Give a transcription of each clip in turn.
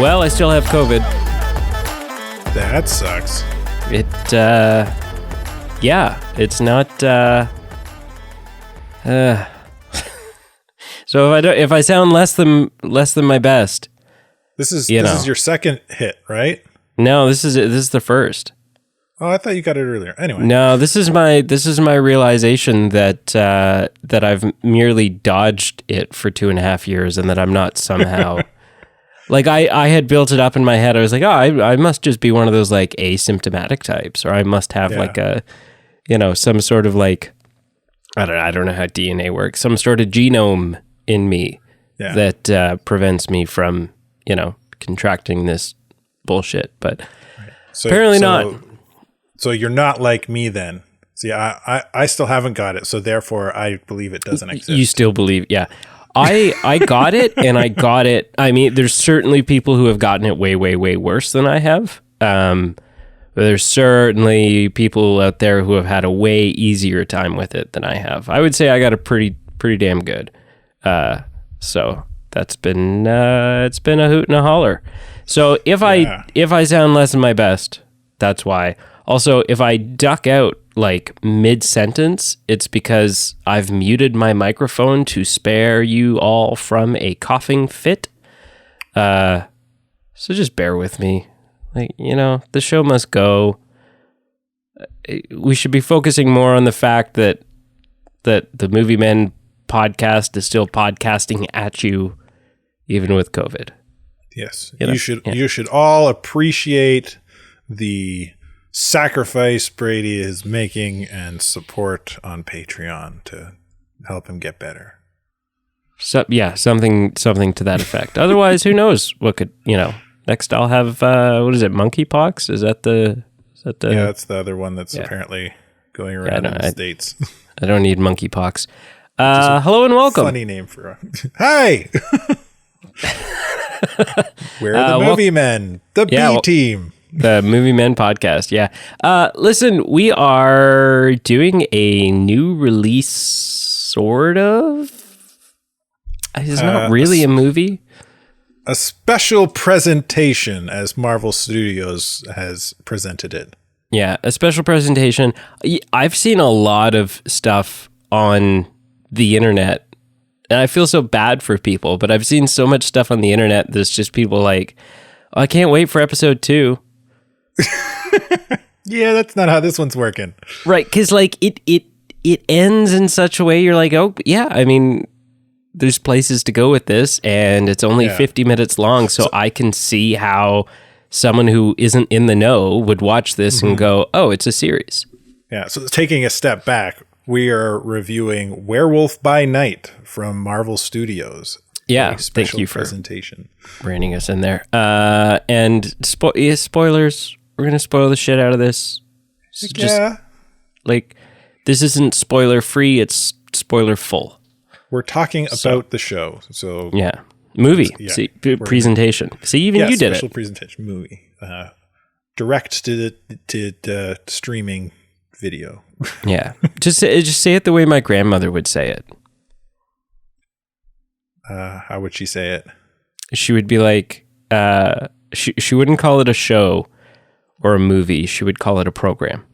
Well, I still have COVID. That sucks. It's not. So if I sound less than my best, this is your second hit, right? No, this is the first. Oh, I thought you got it earlier. Anyway, no, this is my realization that I've merely dodged it for 2.5 years, and that I'm not somehow. Like I had built it up in my head. I was like, oh, I must just be one of those like asymptomatic types, or I must have like a, some sort of like, I don't know how DNA works, some sort of genome in me that prevents me from, contracting this bullshit. But apparently not. So you're not like me then. See, I still haven't got it, so therefore I believe it doesn't exist. You still believe, yeah. I got it, and I got it. I mean, there's certainly people who have gotten it way, way, way worse than I have. There's certainly people out there who have had a way easier time with it than I have. I would say I got it pretty damn good. So that's been it's been a hoot and a holler. So if I sound less than my best, that's why. Also, if I duck out like mid-sentence, it's because I've muted my microphone to spare you all from a coughing fit. So just bear with me. Like, the show must go. We should be focusing more on the fact that the Movie Men podcast is still podcasting at you, even with COVID. Yes. You should all appreciate the sacrifice Brady is making and support on Patreon to help him get better. So something to that effect. Otherwise, who knows what could, next I'll have what is it, monkeypox? Is that the Yeah, that's the other one that's apparently going around in the States. I don't need monkeypox. Hello and welcome. Funny name for Hi. We're the Movie Men, the B team. The Movie Men podcast, yeah. Listen, we are doing a new release, sort of. It's not really a movie. A special presentation, as Marvel Studios has presented it. Yeah, a special presentation. I've seen a lot of stuff on the internet, and I feel so bad for people, but I've seen so much stuff on the internet that's just people like, oh, I can't wait for episode 2. Yeah, that's not how this one's working. Right, because like it ends in such a way you're like, oh yeah, I mean, there's places to go with this, and it's only 50 minutes long, so I can see how someone who isn't in the know would watch this and go, oh, it's a series. Yeah, so taking a step back, we are reviewing Werewolf by Night from Marvel Studios. Yeah, thank you for presentation. Reining us in there. And spoilers. We're going to spoil the shit out of this. This isn't spoiler free, it's spoiler full. We're talking about the show. So yeah. Movie. See, presentation. See, even you did it. Special presentation movie. Direct to streaming video. Yeah. Just say it the way my grandmother would say it. How would she say it? She would be like, she wouldn't call it a show or a movie. She would call it a program.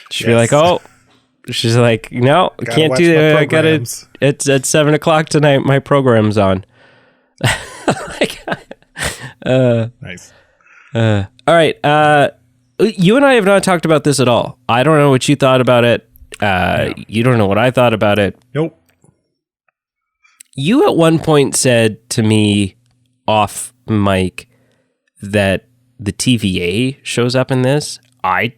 She'd be like, oh, she's like, no, I can't do that. I got it. It's at 7:00 tonight. My program's on. Nice. All right. You and I have not talked about this at all. I don't know what you thought about it. You don't know what I thought about it. Nope. You at one point said to me off mic that the TVA shows up in this. I,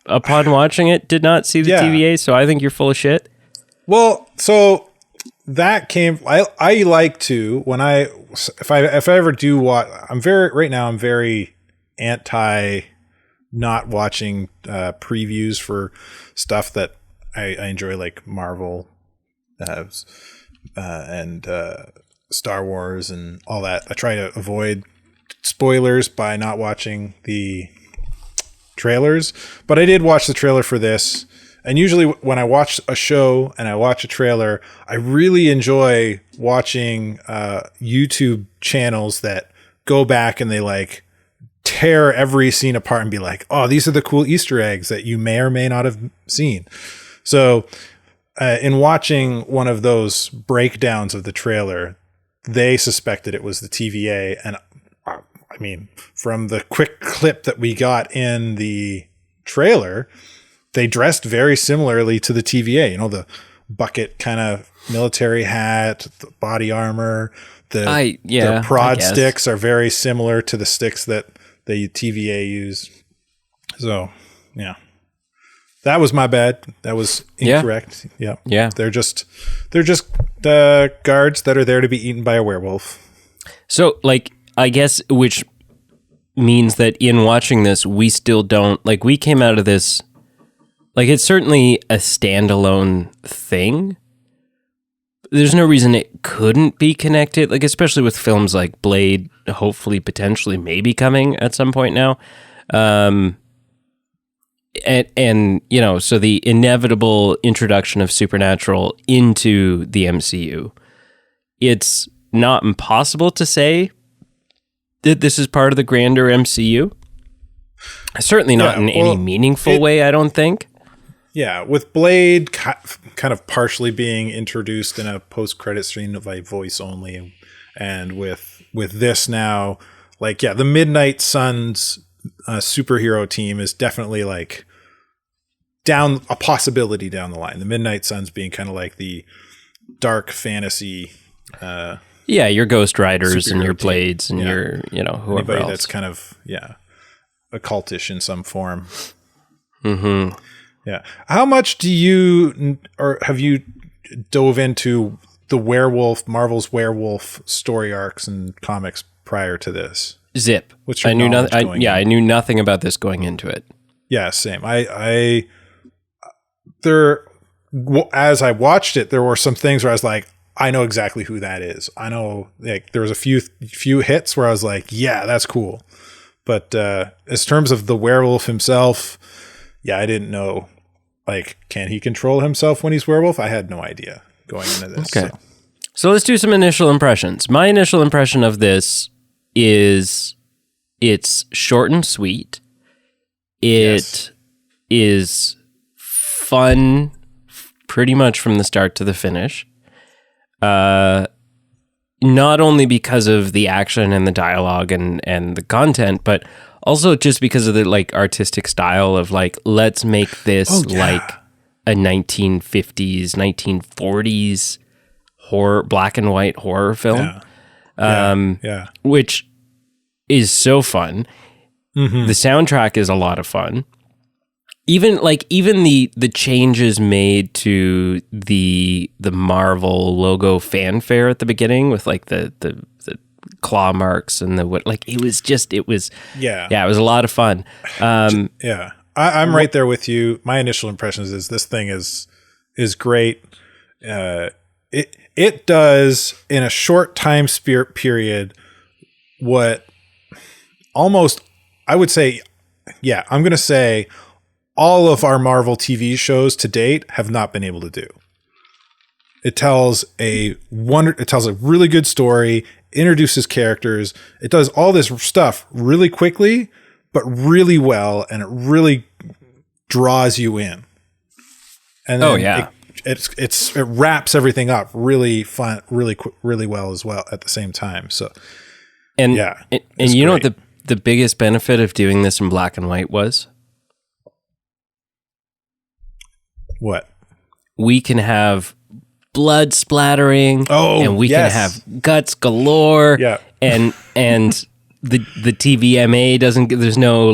upon watching it, did not see the TVA, so I think you're full of shit. Well, so that came. I like to if I ever do watch. I'm very anti not watching previews for stuff that I enjoy, like Marvel and Star Wars and all that. I try to avoid spoilers by not watching the trailers, but I did watch the trailer for this, And usually when I watch a show and I watch a trailer, I really enjoy watching YouTube channels that go back and they like tear every scene apart and be like, oh, these are the cool Easter eggs that you may or may not have seen. So in watching one of those breakdowns of the trailer, they suspected it was the TVA. And I mean, from the quick clip that we got in the trailer, they dressed very similarly to the TVA. You know, the bucket kind of military hat, the body armor, the prod sticks are very similar to the sticks that the TVA use. So, yeah. That was my bad. That was incorrect. Yeah. They're just guards that are there to be eaten by a werewolf. So, like, I guess, which means that in watching this, we still don't, like, we came out of this, like, it's certainly a standalone thing. There's no reason it couldn't be connected, like, especially with films like Blade, hopefully, potentially, maybe coming at some point now. And you know, so the inevitable introduction of Supernatural into the MCU, it's not impossible to say that this is part of the grander MCU. Certainly not in any meaningful way, I don't think. Yeah, with Blade kind of partially being introduced in a post-credit scene of like voice only, and with this now, like, yeah, the Midnight Suns superhero team is definitely like a possibility down the line. The Midnight Suns being kind of like the dark fantasy. Yeah, your Ghost Riders and your Blades and your, you know, whoever anybody else. That's kind of, occultish in some form. Mm-hmm. Yeah. How much do you, or have you dove into the Marvel's Werewolf story arcs and comics prior to this? Zip. What's your I knew nothing about this going into it. Yeah, same. As I watched it, there were some things where I was like, I know exactly who that is. I know, like, there was a few hits where I was like, yeah, that's cool. But as terms of the werewolf himself, yeah, I didn't know. Like, can he control himself when he's werewolf? I had no idea going into this. Okay. So let's do some initial impressions. My initial impression of this is it's short and sweet. It is fun pretty much from the start to the finish. Not only because of the action and the dialogue and the content, but also just because of the like artistic style of like, let's make this like a 1950s, 1940s horror, black and white horror film. Which is so fun. Mm-hmm. The soundtrack is a lot of fun. Even the changes made to the Marvel logo fanfare at the beginning with like the claw marks and it was it was a lot of fun. I'm right there with you. My initial impressions is this thing is great. It does in a short time period what almost, I would say, I'm going to say all of our Marvel TV shows to date have not been able to do. It tells a really good story, introduces characters. It does all this stuff really quickly, but really well, and it really draws you in. And then it wraps everything up really fun, really well as well at the same time. So, and you know what the biggest benefit of doing this in black and white was? What? We can have blood splattering, and we can have guts galore. Yeah, and the TVMA doesn't. There's no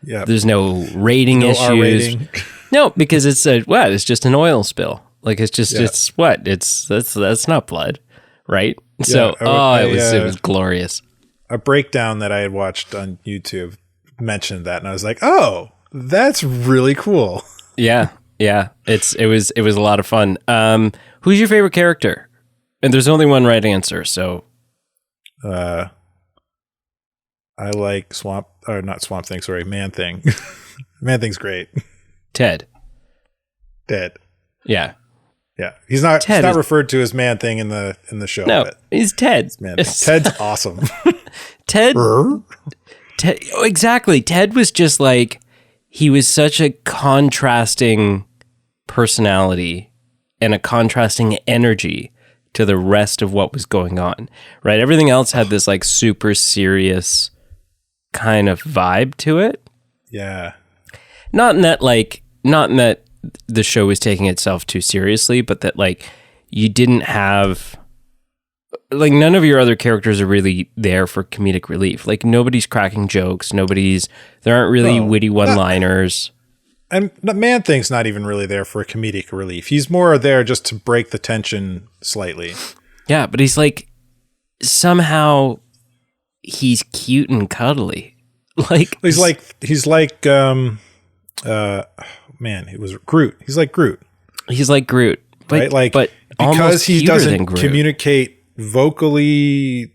there's no rating issues. R-rating. No, because it's it's just an oil spill. Like it's just that's not blood, right? Yeah, so it was glorious. A breakdown that I had watched on YouTube mentioned that, and I was like, oh, that's really cool. Yeah. It was a lot of fun. Who's your favorite character? And there's only one right answer, so I like Man Thing. Man Thing's great. Ted. Dead. Yeah. Yeah. He's not referred to as Man-Thing in the show. No, but he's Ted. Ted's awesome. Ted, exactly. Ted was just like, he was such a contrasting personality and a contrasting energy to the rest of what was going on, right? Everything else had this like super serious kind of vibe to it. Yeah. Not in that the show was taking itself too seriously, but that like you didn't have, like, none of your other characters are really there for comedic relief. Like, nobody's cracking jokes. There aren't really witty one-liners. And the Man-Thing's not even really there for a comedic relief. He's more there just to break the tension slightly. Yeah, but he's like, somehow he's cute and cuddly. Like, he's like man, it was Groot. He's like Groot. He's like Groot. But, right? Like, but because he doesn't communicate vocally.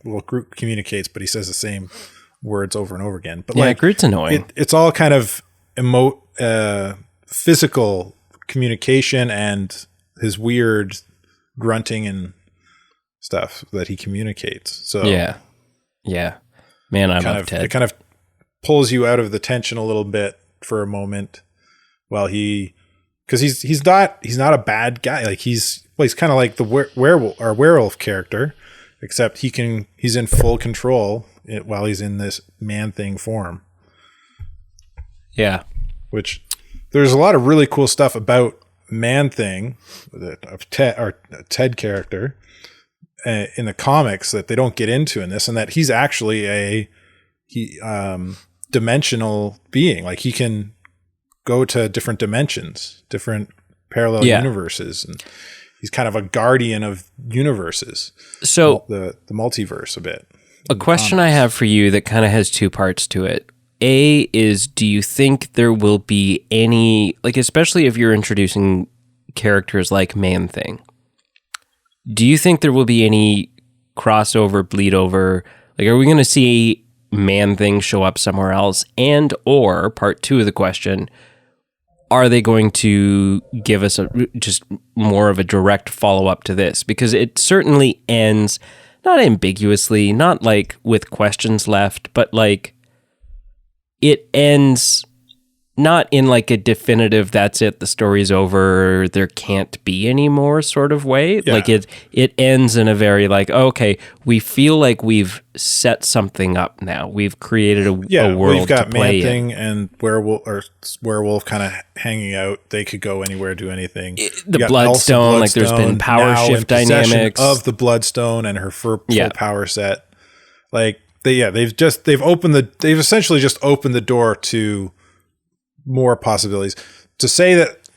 Well, Groot communicates, but he says the same words over and over again. But like, Groot's annoying. It's all kind of physical communication and his weird grunting and stuff that he communicates. So yeah, man, I love Ted. It kind of pulls you out of the tension a little bit for a moment, while because he's not a bad guy. Like he's kind of like the werewolf character, except he's in full control while he's in this Man-Thing form. Yeah. Which there's a lot of really cool stuff about Man-Thing, of Ted character, in the comics that they don't get into in this, and that he's actually a dimensional being. Like, he can go to different dimensions, different parallel universes, and he's kind of a guardian of universes. So the multiverse a bit. A question I have for you that kind of has two parts to it. A is, do you think there will be any, like, especially if you're introducing characters like Man-Thing, do you think there will be any crossover, bleed over? Like, are we going to see Man-Thing show up somewhere else? And, or, part two of the question, are they going to give us just more of a direct follow-up to this? Because it certainly ends, not ambiguously, not like with questions left, but like, it ends not in like a definitive, that's it, the story's over, there can't be any more sort of way. Yeah. Like it ends in a very like, okay, we feel like we've set something up now. We've created a world. We've got Man-Thing and Werewolf kind of hanging out. They could go anywhere, do anything. The Bloodstone, like there's been power shift dynamics of the Bloodstone and her full power set. Like they've essentially just opened the door to more possibilities. To say that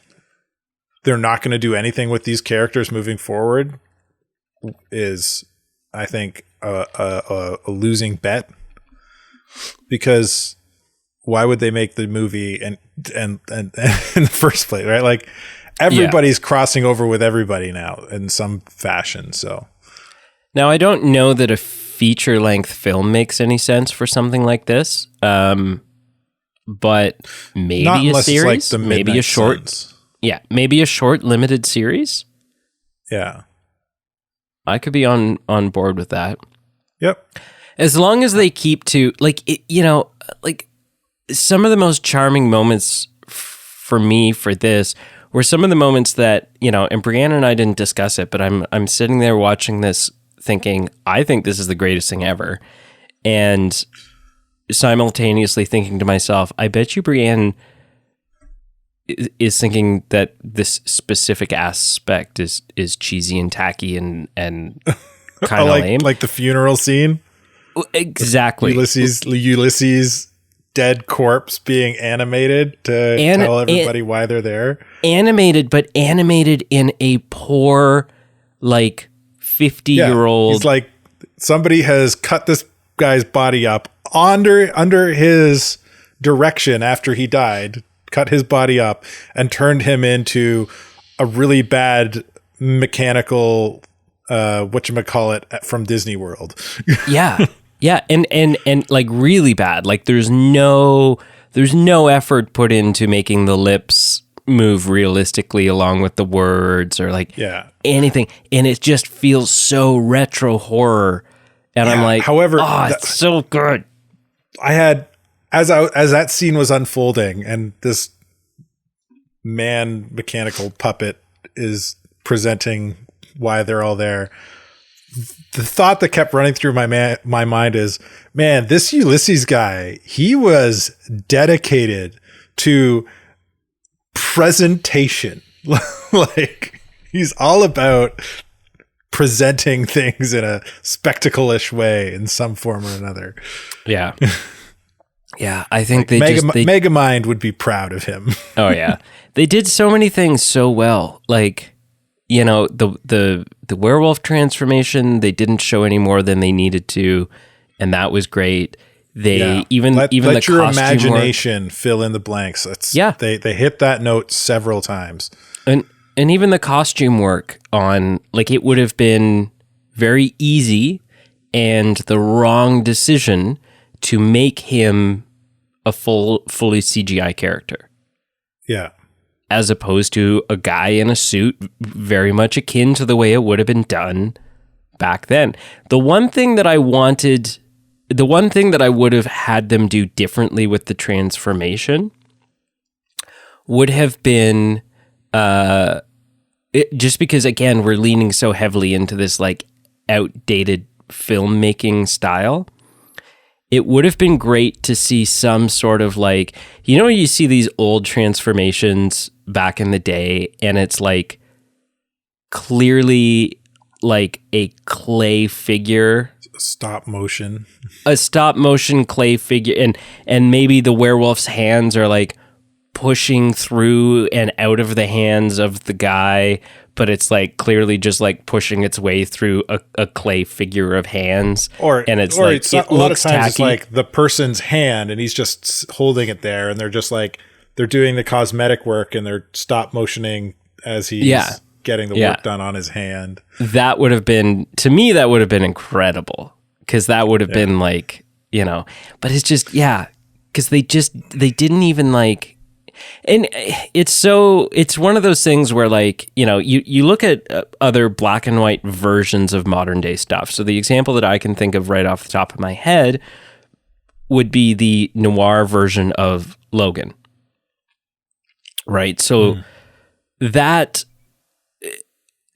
they're not going to do anything with these characters moving forward is, I think, a losing bet, because why would they make the movie and in the first place, right? Like, everybody's crossing over with everybody now in some fashion. So now I don't know that a feature length film makes any sense for something like this. But maybe a series, like maybe a short, Suns. Maybe a short limited series. Yeah, I could be on board with that. Yep. As long as they keep to like like some of the most charming moments for me for this were some of the moments that, and Brianna and I didn't discuss it, but I'm sitting there watching this thinking, I think this is the greatest thing ever, and simultaneously thinking to myself, I bet you Brienne is thinking that this specific aspect is cheesy and tacky and kind of lame. Like the funeral scene? Exactly. Ulysses' dead corpse being animated to tell everybody why they're there. Animated, but animated in a poor, like, 50-year-old... He's like, somebody has cut this guy's body up under his direction after he died, cut his body up and turned him into a really bad mechanical whatchamacallit from Disney World. Yeah and like really bad. Like there's no effort put into making the lips move realistically along with the words or like Yeah. anything. And it just feels so retro horror. And I'm like, however, it's so good. I had, as that scene was unfolding and this man mechanical puppet is presenting why they're all there, the thought that kept running through my mind is, man, this Ulysses guy, he was dedicated to presentation. Like, he's all about presenting things in a spectacle-ish way in some form or another. Yeah. Yeah, I think like Megamind would be proud of him. Oh yeah. They did so many things so well. Like, you know, the werewolf transformation, they didn't show any more than they needed to, and that was great. They even let the your costume imagination work, fill in the blanks. They hit that note several times. And even the costume work on, like, it would have been very easy and the wrong decision to make him a fully CGI character. Yeah. As opposed to a guy in a suit, very much akin to the way it would have been done back then. The one thing that I would have had them do differently with the transformation would have been, just because, again, we're leaning so heavily into this like outdated filmmaking style. It would have been great to see some sort of like, you know, you see these old transformations back in the day and it's like clearly like a clay figure, a stop motion clay figure. And maybe the werewolf's hands are like pushing through and out of the hands of the guy, but it's like clearly just like pushing its way through a clay figure of hands. And it's like, it looks tacky. It's like the person's hand and he's just holding it there and they're just like, they're doing the cosmetic work and they're stop motioning as he's getting the work done on his hand. That would have been, to me, that would have been incredible. Cause that would have been like, you know, but it's just, cause they didn't even like, and it's one of those things where, like, you know, you look at other black and white versions of modern day stuff. So the example that I can think of right off the top of my head would be the noir version of Logan. Right? So that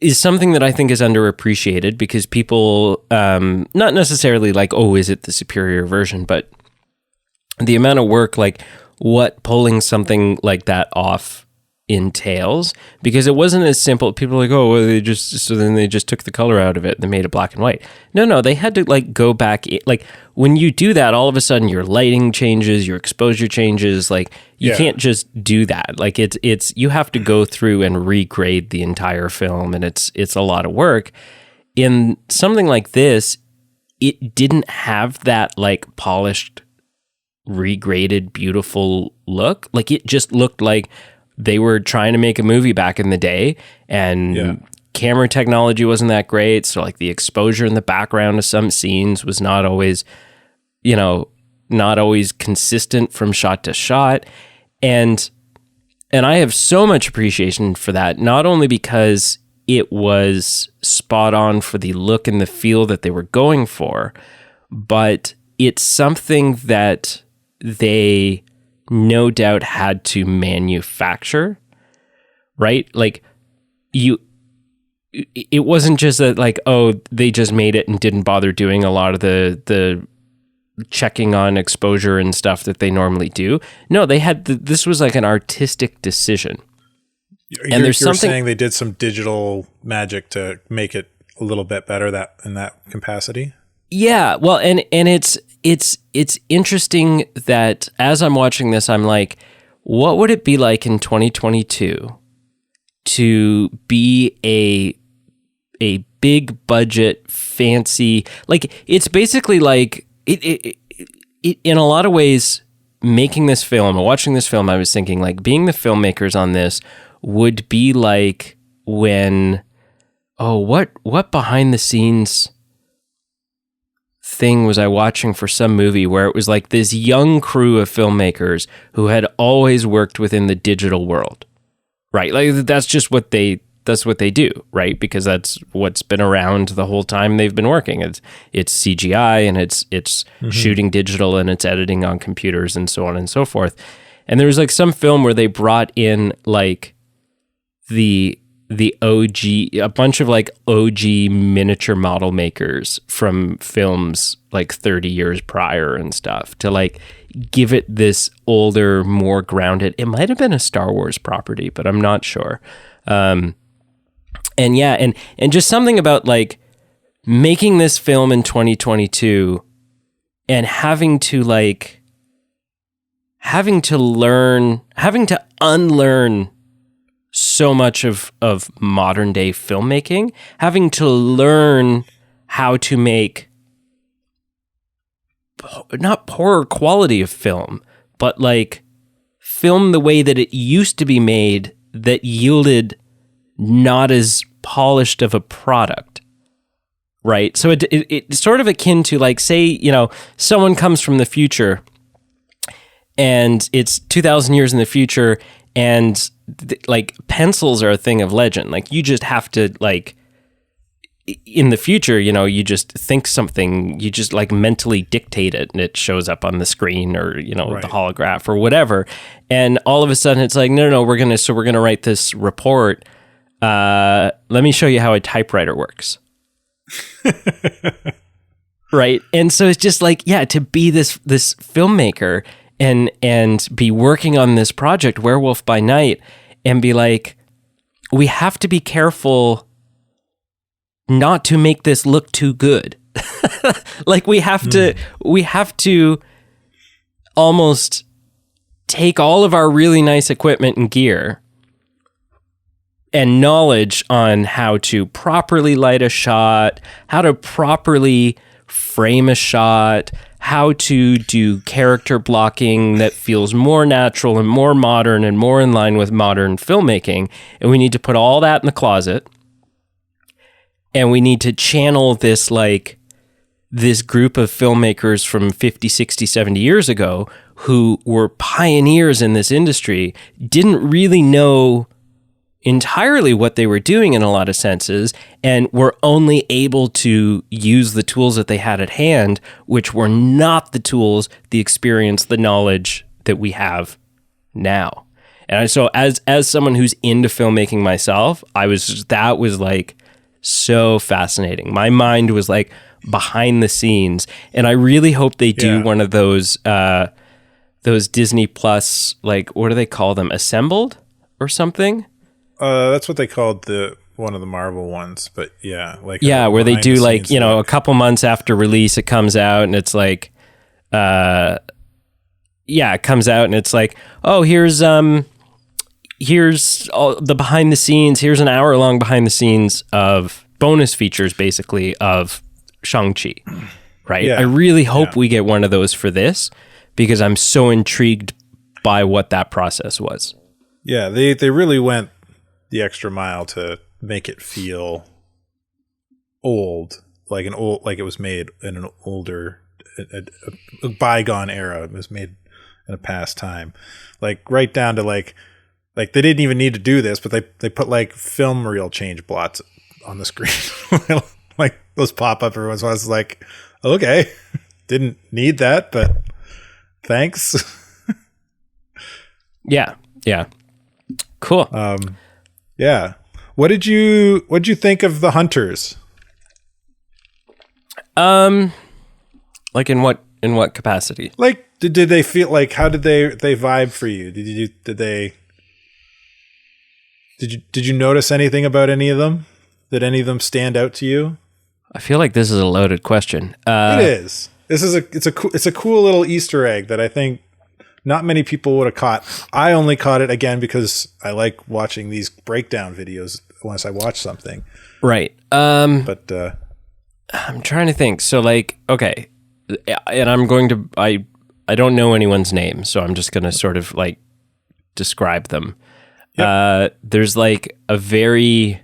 is something that I think is underappreciated because people, not necessarily like, oh, is it the superior version, but the amount of work, like, what pulling something like that off entails, because it wasn't as simple. People are like, oh, well, they just took the color out of it and they made it black and white. No, they had to like go back. Like when you do that, all of a sudden your lighting changes, your exposure changes. Like you can't just do that. Like it's you have to go through and regrade the entire film, and it's a lot of work. In something like this, it didn't have that like polished, regraded, beautiful look. Like it just looked like they were trying to make a movie back in the day, and camera technology wasn't that great. So like the exposure in the background of some scenes was not always consistent from shot to shot. And I have so much appreciation for that, not only because it was spot on for the look and the feel that they were going for, but it's something that they no doubt had to manufacture, right? Like it wasn't just that like, oh, they just made it and didn't bother doing a lot of the checking on exposure and stuff that they normally do. No, they had this was like an artistic decision. And you're saying they did some digital magic to make it a little bit better in that capacity? Yeah, well, and it's interesting that as I'm watching this, I'm like, what would it be like in 2022 to be a big budget, fancy, like it's basically like it in a lot of ways, making this film and watching this film, I was thinking like being the filmmakers on this would be like when, what behind the scenes thing was I watching for some movie where it was like this young crew of filmmakers who had always worked within the digital world, right? Like that's just what they do, right? Because that's what's been around the whole time they've been working. It's CGI and it's shooting digital and it's editing on computers and so on and so forth. And there was like some film where they brought in like the OG, a bunch of like OG miniature model makers from films like 30 years prior and stuff to like give it this older, more grounded, it might have been a Star Wars property, but I'm not sure. And yeah, and just something about like making this film in 2022 and having to unlearn so much of modern day filmmaking, having to learn how to make not poorer quality of film, but like film the way that it used to be made that yielded not as polished of a product, right? So it's sort of akin to like, say, you know, someone comes from the future and it's 2,000 years in the future and like pencils are a thing of legend. Like you just have to like, in the future, you know, you just think something, you just like mentally dictate it and it shows up on the screen or, you know, the holograph or whatever. And all of a sudden it's like, no, we're going to write this report. Let me show you how a typewriter works. Right. And so it's just like, yeah, to be this filmmaker and be working on this project, Werewolf by Night, and be like, we have to be careful not to make this look too good. Like we have to almost take all of our really nice equipment and gear and knowledge on how to properly light a shot, how to properly frame a shot, how to do character blocking that feels more natural and more modern and more in line with modern filmmaking. And we need to put all that in the closet. And we need to channel this group of filmmakers from 50, 60, 70 years ago who were pioneers in this industry, didn't really know entirely what they were doing in a lot of senses, and were only able to use the tools that they had at hand, which were not the tools, the experience, the knowledge that we have now. And so as someone who's into filmmaking myself, that was like so fascinating. My mind was like behind the scenes, and I really hope they do one of those Disney Plus, like, what do they call them? Assembled or something? That's what they called one of the Marvel ones, but yeah, like where they do like, you know, a couple months after release, it comes out and it's like, it comes out and it's like, oh, here's all the behind the scenes. Here's an hour-long behind the scenes of bonus features, basically, of Shang-Chi, right? Yeah. I really hope we get one of those for this, because I'm so intrigued by what that process was. Yeah, they really went the extra mile to make it feel old, like it was made in an older, a bygone era. It was made in a past time, like right down to like they didn't even need to do this, but they put like film reel change blots on the screen, like those pop up every once in a while. It's like, okay, didn't need that, but thanks. Yeah. Cool. Yeah. What'd you think of the Hunters? Like in what capacity? Like, did they feel like, how did they vibe for you? Did you notice anything about any of them? Did any of them stand out to you? I feel like this is a loaded question. It is. It's a cool little Easter egg that I think not many people would have caught. I only caught it again because I like watching these breakdown videos once I watch something. Right. But I'm trying to think. So like, okay. And I'm going to, I don't know anyone's name, so I'm just going to sort of like describe them. Yep. There's like a very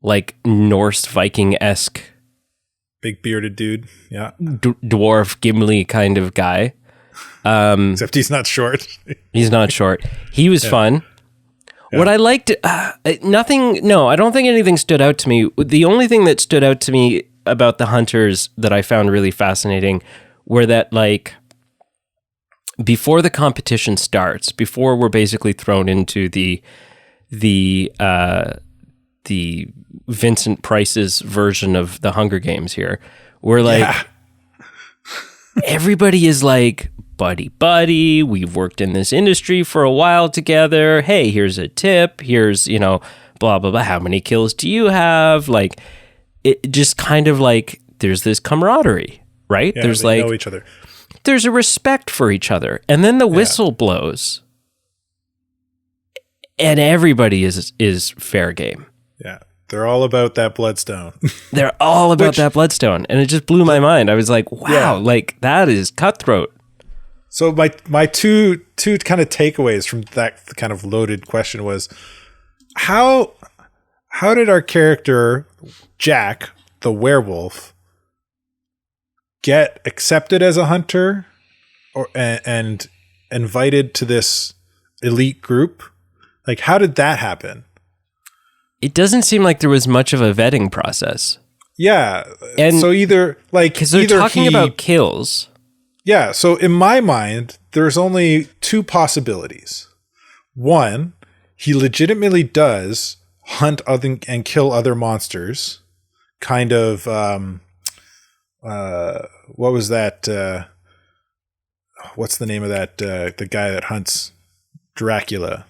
like Norse Viking-esque big bearded dude. Yeah. Dwarf Gimli kind of guy. Except he's not short. He's not short. He was fun. What I liked, nothing, no, I don't think anything stood out to me. The only thing that stood out to me about the hunters that I found really fascinating were that, like, before the competition starts, before we're basically thrown into the Vincent Price's version of the Hunger Games here, we're like, everybody is like, buddy, we've worked in this industry for a while together. Hey, here's a tip. Here's, blah, blah, blah. How many kills do you have? Like, it just kind of like, there's this camaraderie, right? Yeah, there's they like, know each other. There's a respect for each other. And then the whistle blows and everybody is fair game. Yeah. They're all about that bloodstone. They're all about that bloodstone. And it just blew my mind. I was like, wow, like that is cutthroat. So my two kind of takeaways from that kind of loaded question was, how did our character Jack, the werewolf, get accepted as a hunter and invited to this elite group? Like, how did that happen? It doesn't seem like there was much of a vetting process. Yeah. And so either like, because they're talking about kills. Yeah. So in my mind, there's only two possibilities. One, he legitimately does hunt other and kill other monsters. Kind of, what was that? What's the name of that? The guy that hunts Dracula?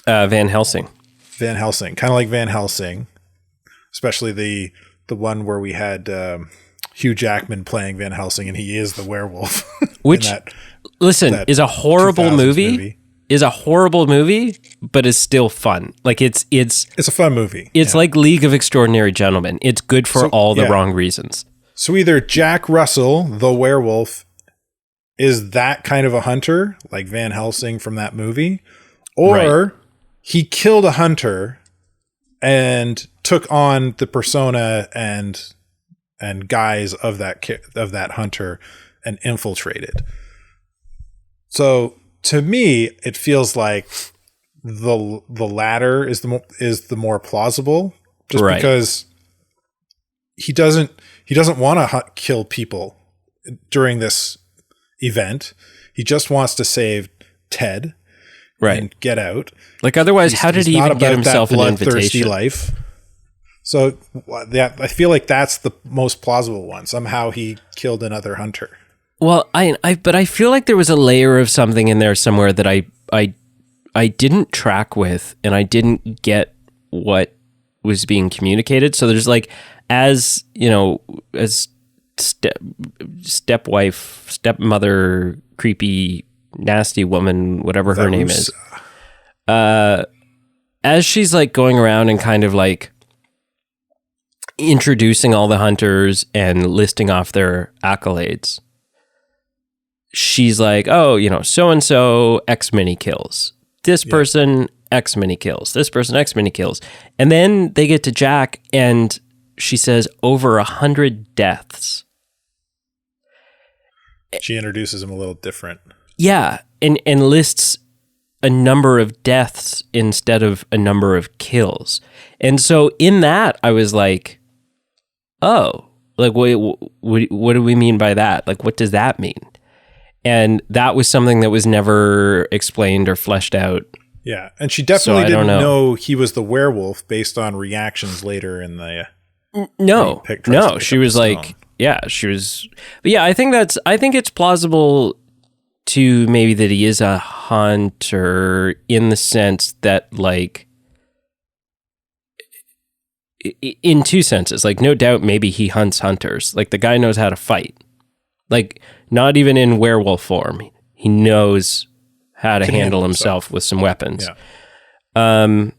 Van Helsing. Van Helsing. Kind of like Van Helsing. Especially the one where we had Hugh Jackman playing Van Helsing, and he is the werewolf. Which, is a horrible movie. Is a horrible movie, but is still fun. Like it's a fun movie. It's like League of Extraordinary Gentlemen. It's good for all the wrong reasons. So either Jack Russell, the werewolf, is that kind of a hunter, like Van Helsing from that movie, or he killed a hunter and took on the persona and guise of that hunter and infiltrated. So to me, it feels like the latter is the more plausible, just because he doesn't want to kill people during this event. He just wants to save Ted and get out. Like, otherwise, how did he even get himself an invitation? Life. So I feel like that's the most plausible one. Somehow he killed another hunter. Well, but I feel like there was a layer of something in there somewhere that I didn't track with, and I didn't get what was being communicated. So there's like, as stepmother, creepy, nasty woman, whatever her name is, as she's like going around and kind of like introducing all the hunters and listing off their accolades, she's like, oh, so-and-so X many kills. This person X many kills. This person X many kills. And then they get to Jack and she says over 100 deaths. She introduces him a little different. Yeah, and lists a number of deaths instead of a number of kills. And so in that, I was like, oh, like, wait, what do we mean by that? Like, what does that mean? And that was something that was never explained or fleshed out. Yeah, and she definitely didn't know he was the werewolf based on reactions later in the... No, she was like... Yeah, she was... But yeah, I think it's plausible to maybe that he is a hunter in the sense that, like... In two senses. Like, no doubt maybe he hunts hunters. Like, the guy knows how to fight. Like, not even in werewolf form. He knows how to handle himself with some weapons. Yeah.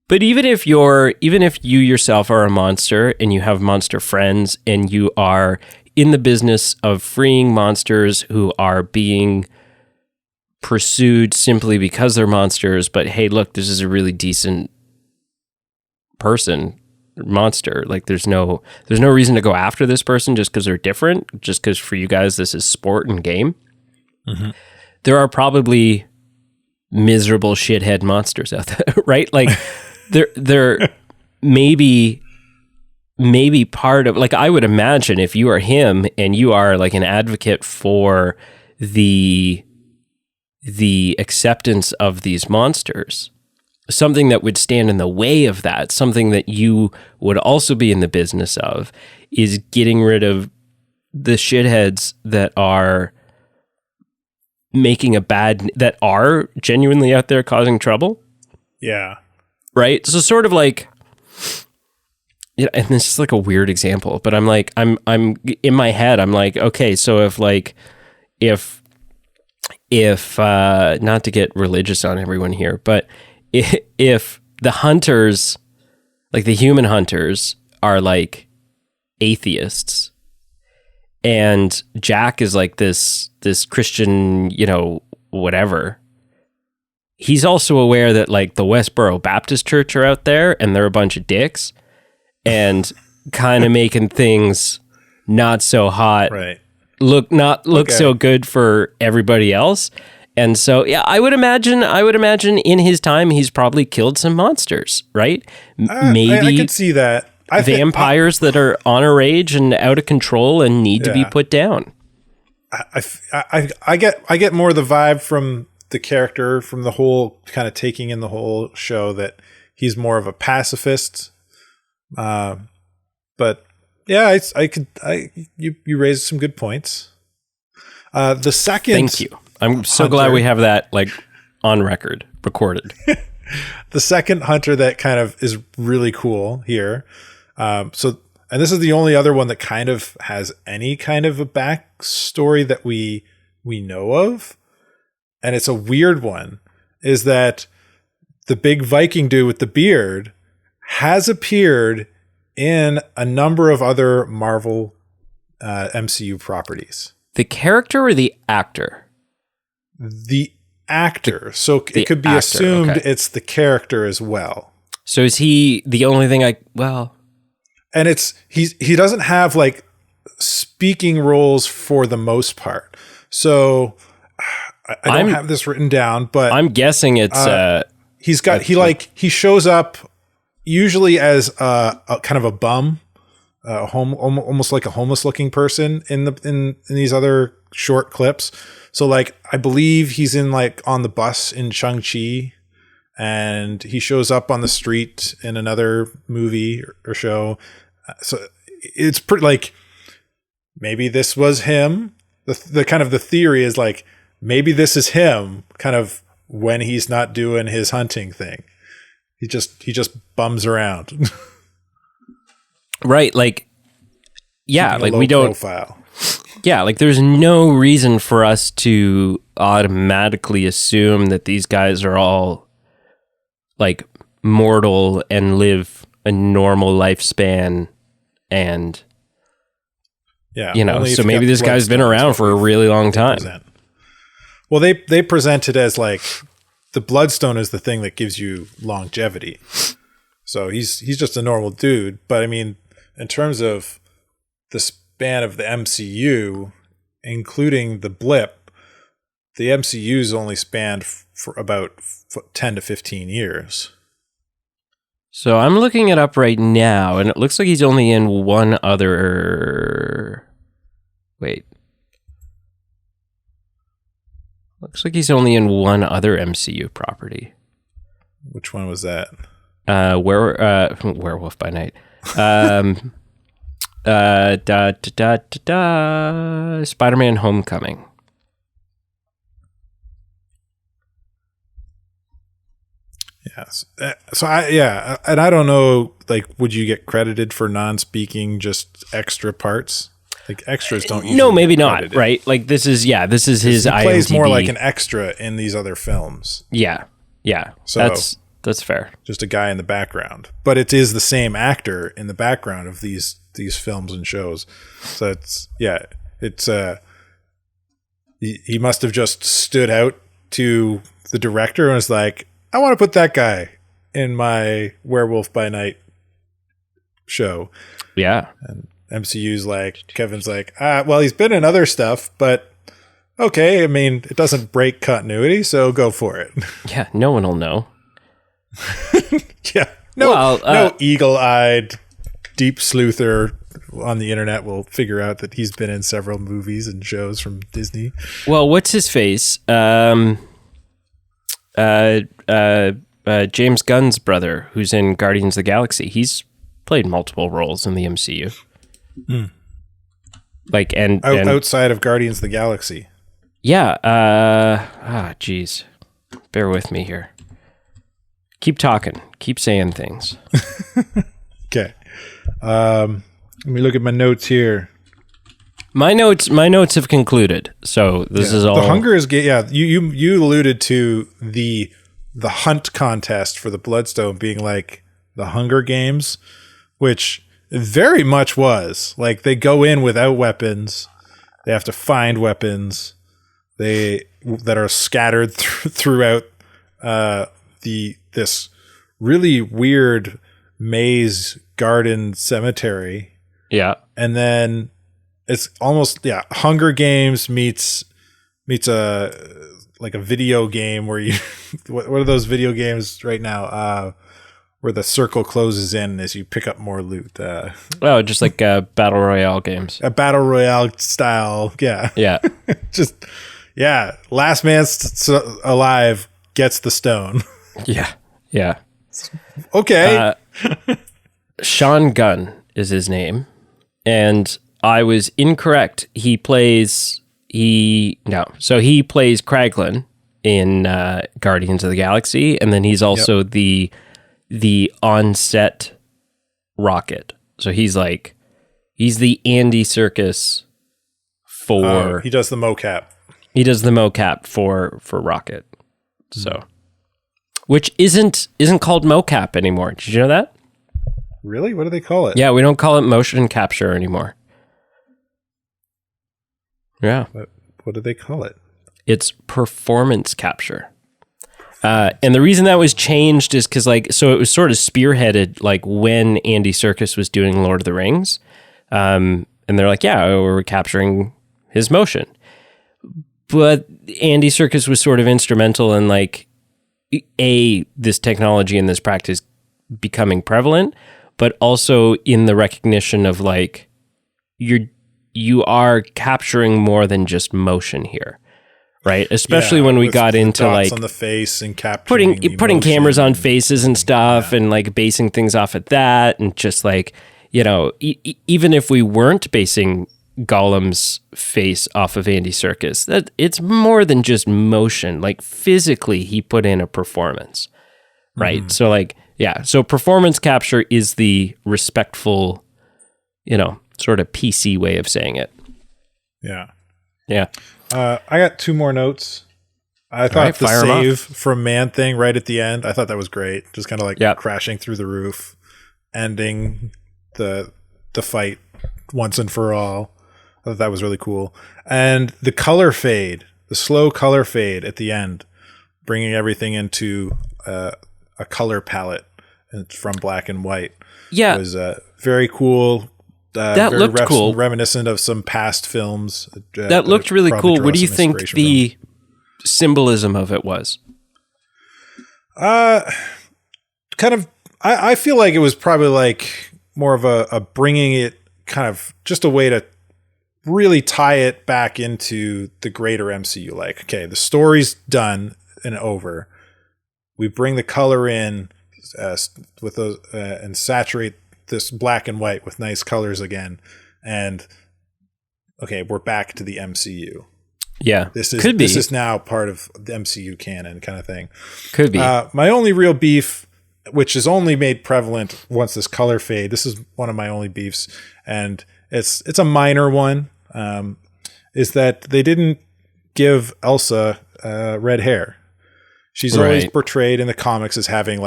But even if you yourself are a monster and you have monster friends and you are in the business of freeing monsters who are being pursued simply because they're monsters, but hey, look, this is a really decent monster. Like there's no reason to go after this person just because they're different, just because for you guys this is sport and game. Mm-hmm. There are probably miserable shithead monsters out there, right? Like they're maybe part of, like, I would imagine if you are him and you are like an advocate for the acceptance of these monsters, something that would stand in the way of that, something that you would also be in the business of, is getting rid of the shitheads that are that are genuinely out there causing trouble. Yeah. Right. So sort of like, yeah, and this is like a weird example, but I'm in my head, I'm like, okay, so if not to get religious on everyone here, but if the hunters, like the human hunters, are like atheists, and Jack is like this Christian, whatever, he's also aware that like the Westboro Baptist Church are out there and they're a bunch of dicks and kind of making things not so hot, right? Look so good for everybody else. And so, yeah, I would imagine in his time, he's probably killed some monsters, right? Maybe I could see that. Vampires that are on a rage and out of control and need to be put down. I get more the vibe from the character, from the whole kind of taking in the whole show, that he's more of a pacifist. But yeah, you raised some good points. The second, thank you. I'm so glad we have that like on record, recorded. The second hunter that kind of is really cool here. And this is the only other one that kind of has any kind of a backstory that we know of, and it's a weird one, is that the big Viking dude with the beard has appeared in a number of other Marvel MCU properties. The character or the actor? The actor. So it could be assumed it's the character as well. So is he the only thing and he doesn't have like speaking roles for the most part. So I don't have this written down, but I'm guessing it's he shows up usually as a kind of a bum, almost like a homeless looking person in these other short clips. So like I believe he's in like on the bus in Shang-Chi, and he shows up on the street in another movie or show. So it's pretty like maybe this was him. The kind of the theory is like maybe this is him kind of when he's not doing his hunting thing. He just bums around. Right, like yeah, like we don't profile. Yeah, like there's no reason for us to automatically assume that these guys are all like mortal and live a normal lifespan, and so maybe this guy's been around for a really long time. Well, they present it as like the bloodstone is the thing that gives you longevity. So he's just a normal dude, but I mean, in terms of the span of the MCU, including the blip, the MCU's only spanned for about 10 to 15 years. So I'm looking it up right now, and it looks like he's only in one other... Wait. Looks like he's only in one other MCU property. Which one was that? Werewolf by Night. Spider-Man Homecoming. Yes. And I don't know, like, would you get credited for non-speaking just extra parts? Like extras don't usually no, maybe not, right? Like this is his he plays IMDb. more like an extra in these other films. Yeah. So that's fair. Just a guy in the background. But it is the same actor in the background of these films and shows. So he must have just stood out to the director and was like, I want to put that guy in my Werewolf by Night show. Yeah. And MCU's like, Kevin's like, well, he's been in other stuff, but Okay, I mean, it doesn't break continuity, so go for it. Yeah, no one will know. Yeah. No eagle-eyed deep sleuther on the internet will figure out that he's been in several movies and shows from Disney. Well, what's his face? James Gunn's brother, who's in Guardians of the Galaxy. He's played multiple roles in the MCU. Like and outside of Guardians of the Galaxy. Yeah. Geez. Bear with me here. Keep talking. Keep saying things. Okay. Let me look at my notes here. My notes have concluded. So this is all. The Hunger is you alluded to the hunt contest for the Bloodstone being like the Hunger Games, which it very much was. Like they go in without weapons. They have to find weapons. That are scattered throughout this really weird maze garden cemetery. Yeah. And then it's almost Hunger Games meets a video game where you what are those video games right now where the circle closes in as you pick up more loot. Just like battle royale games. A battle royale style, yeah. Yeah. Just last man alive gets the stone. Yeah. Okay. Sean Gunn is his name, and I was incorrect. He plays Kraglin in Guardians of the Galaxy, and then he's also the on-set Rocket. So he's the Andy Serkis for he does the mocap. He does the mocap for Rocket. So which isn't called mocap anymore. Did you know that? Really? What do they call it? Yeah, we don't call it motion capture anymore. Yeah. What do they call it? It's performance capture. And the reason that was changed is because so it was sort of spearheaded when Andy Serkis was doing Lord of the Rings. And they're like, yeah, we're capturing his motion. But Andy Serkis was sort of instrumental in this technology and this practice becoming prevalent, but also in the recognition of you are capturing more than just motion here, right? Especially when we got into dots on the face and capturing putting cameras on faces and stuff, and basing things off at that, and just even if we weren't basing Gollum's face off of Andy Serkis, that it's more than just motion. Physically, he put in a performance, right? Mm-hmm. So performance capture is the respectful, sort of PC way of saying it. Yeah. I got two more notes. I thought the save from Man-Thing right at the end, I thought that was great. Just kind of crashing through the roof, ending the fight once and for all. I thought that was really cool. And the color fade, the slow color fade at the end, bringing everything into a color palette from black and white. Yeah. Was very cool. That very looked cool. Reminiscent of some past films. That looked really cool. What do you think the symbolism of it was? Kind of, I feel like it was probably more of a bringing it kind of just a way to really tie it back into the greater MCU. Okay, the story's done and over. We bring the color in with those and saturate this black and white with nice colors again. And okay, we're back to the MCU. Yeah, this is now part of the MCU canon kind of thing. Could be. My only real beef, which is only made prevalent once this color fade. This is one of my only beefs, and it's a minor one. Is that they didn't give Elsa red hair. She's always portrayed in the comics as having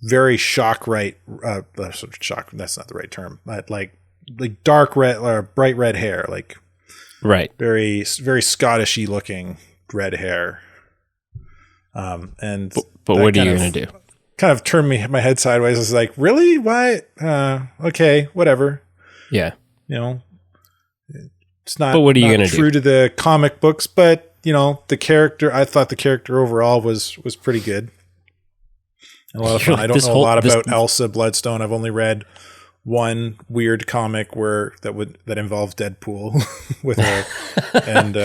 very shock. That's not the right term. But dark red or bright red hair, very very Scottish-y looking red hair. And but what are you gonna do? Kind of turned my head sideways. I was like, really? Why? Okay, whatever. Yeah. It's not, but what are you not going to true do? to the comic books, but the character, I thought the character overall was pretty good. And a lot of fun. I don't know a lot about Elsa Bloodstone. I've only read one weird comic that involved Deadpool with her, and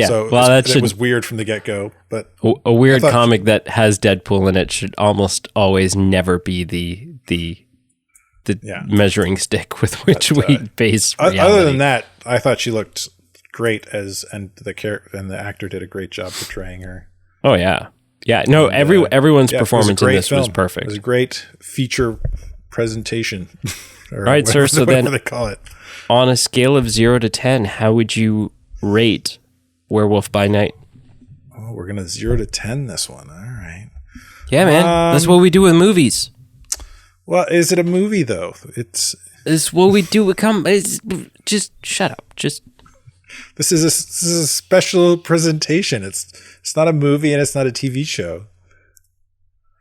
so it was weird from the get go. But a weird comic that has Deadpool in it should almost always never be the measuring stick with which we base reality. Other than that, I thought she looked great and the actor did a great job portraying her. Oh yeah. No, everyone's performance in this was perfect. It was a great feature presentation. All right, sir. So then, they call it. On a scale of 0 to 10, how would you rate Werewolf by Night? Oh, we're gonna 0 to 10 this one. All right. Yeah, man. That's what we do with movies. Well, is it a movie though? It's what we do. Just shut up. This is a special presentation. It's not a movie and it's not a TV show.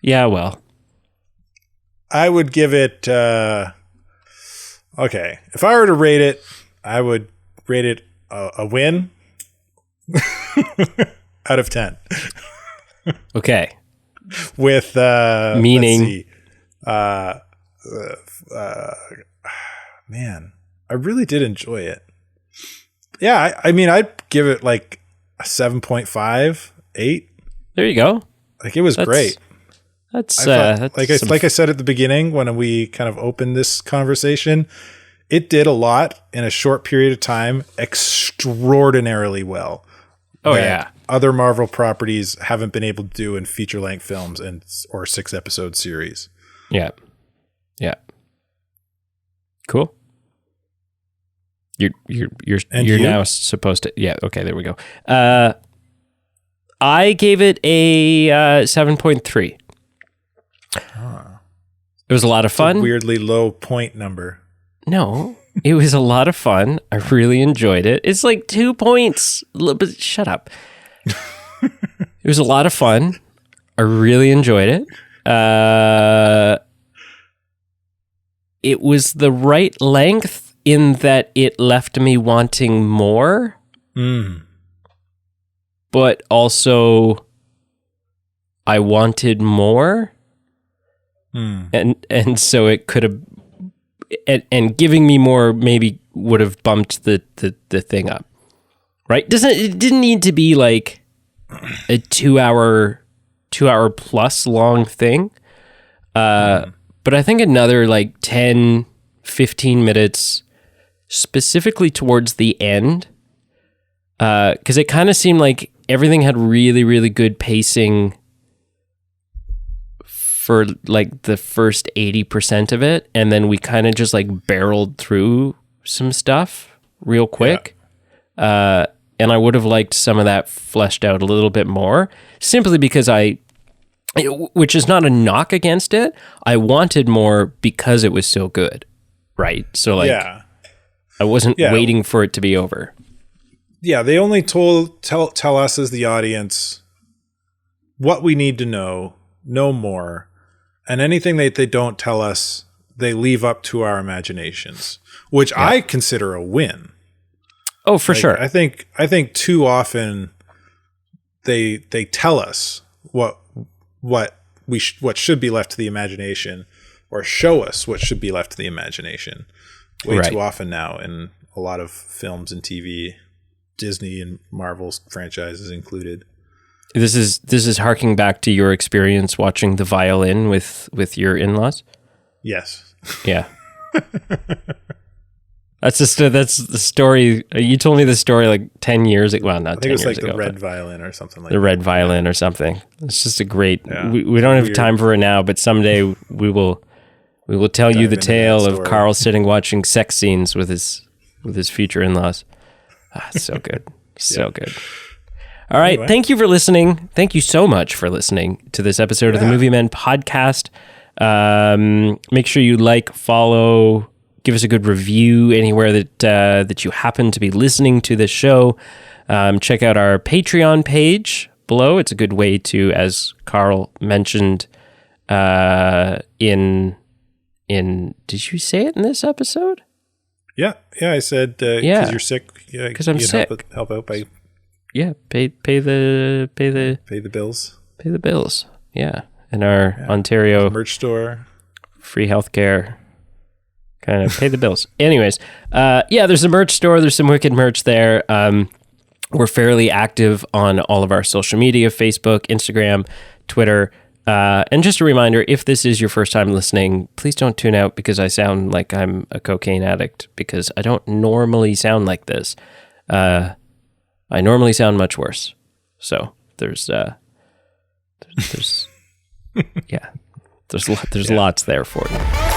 Yeah, well, I would give it. Okay, if I were to rate it, I would rate it a win out of 10. Okay. With meaning, man, I really did enjoy it. Yeah, I mean, I'd give it like a 7.5, 8. There you go. Like it was great. That's like I said at the beginning when we kind of opened this conversation, it did a lot in a short period of time extraordinarily well. Oh yeah. Other Marvel properties haven't been able to do in feature-length films or 6-episode series. Yeah. Yeah. Cool. You're now supposed to. Yeah. Okay. There we go. I gave it a 7.3. It was a lot of fun. A weirdly low point number. No, it was a lot of fun. I really enjoyed it. It's like 2 points. But shut up. It was a lot of fun. I really enjoyed it. It was the right length in that it left me wanting more. But also I wanted more. And so it could have, and giving me more maybe would have bumped the thing up, right? It didn't need to be like a 2 hour plus long thing. But I think another like 10, 15 minutes specifically towards the end, because it kind of seemed like everything had really, really good pacing for like the first 80% of it, and then we kind of just like barreled through some stuff real quick. And I would have liked some of that fleshed out a little bit more, simply because which is not a knock against it, I wanted more because it was so good, right? So like, I wasn't waiting for it to be over. Yeah, they only tell us as the audience what we need to know, no more. And anything that they don't tell us, they leave up to our imaginations, which I consider a win. Oh, for sure. I think too often they tell us what should be left to the imagination, or show us what should be left to the imagination way too often now in a lot of films and TV, Disney and Marvel franchises included. This is harking back to your experience watching The Violin with your in-laws? Yes. Yeah. That's the story. You told me the story like 10 years ago. Well, not 10 years ago. I think it was like the Red Violin or something like that. The Red Violin or something. It's just a great... We don't have time for it now, but someday we will tell you the tale of Carl sitting watching sex scenes with his future in-laws. It's so good. So good. All right. Anyway. Thank you for listening. Thank you so much for listening to this episode of the Movie Men podcast. Make sure you like, follow, give us a good review anywhere that you happen to be listening to this show. Check out our Patreon page below. It's a good way to, as Carl mentioned, did you say it in this episode? Yeah. I said because you're sick. Yeah, because I'm sick. Help out by pay the bills. Pay the bills. Yeah, in our Ontario merch store, free healthcare. Kind of pay the bills. Anyways, there's a merch store. There's some wicked merch there. We're fairly active on all of our social media: Facebook, Instagram, Twitter. And just a reminder, if this is your first time listening, please don't tune out because I sound like I'm a cocaine addict, because I don't normally sound like this. I normally sound much worse. So there's lots there for you.